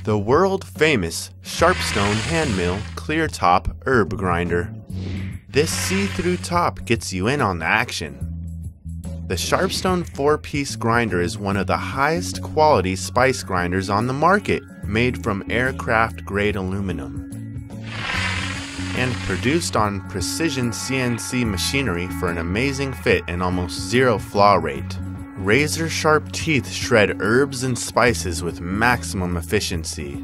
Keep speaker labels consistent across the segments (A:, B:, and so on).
A: The world-famous SHARPSTONE hand mill clear top herb grinder. This see-through top gets you in on the action. The SHARPSTONE 4-piece grinder is one of the highest quality spice grinders on the market, made from aircraft-grade aluminum, and produced on precision CNC machinery for an amazing fit and almost zero flaw rate. Razor-sharp teeth shred herbs and spices with maximum efficiency.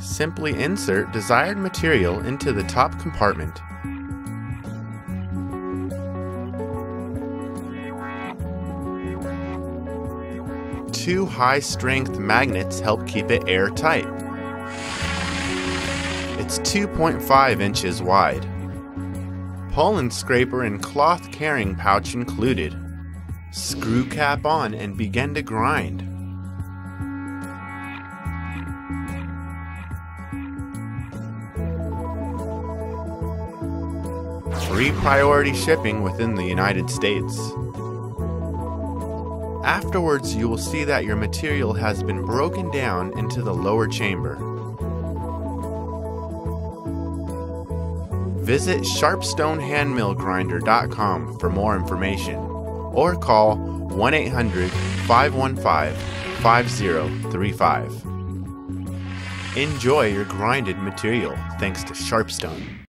A: Simply insert desired material into the top compartment. Two high-strength magnets help keep it airtight. It's 2.5 inches wide. Pollen scraper and cloth carrying pouch included. Screw cap on and begin to grind. Free priority shipping within the United States. Afterwards, you will see that your material has been broken down into the lower chamber. Visit sharpstonhandmillgrinder.com for more information, or call 1-800-515-5035. Enjoy your grinded material thanks to SHARPSTONE.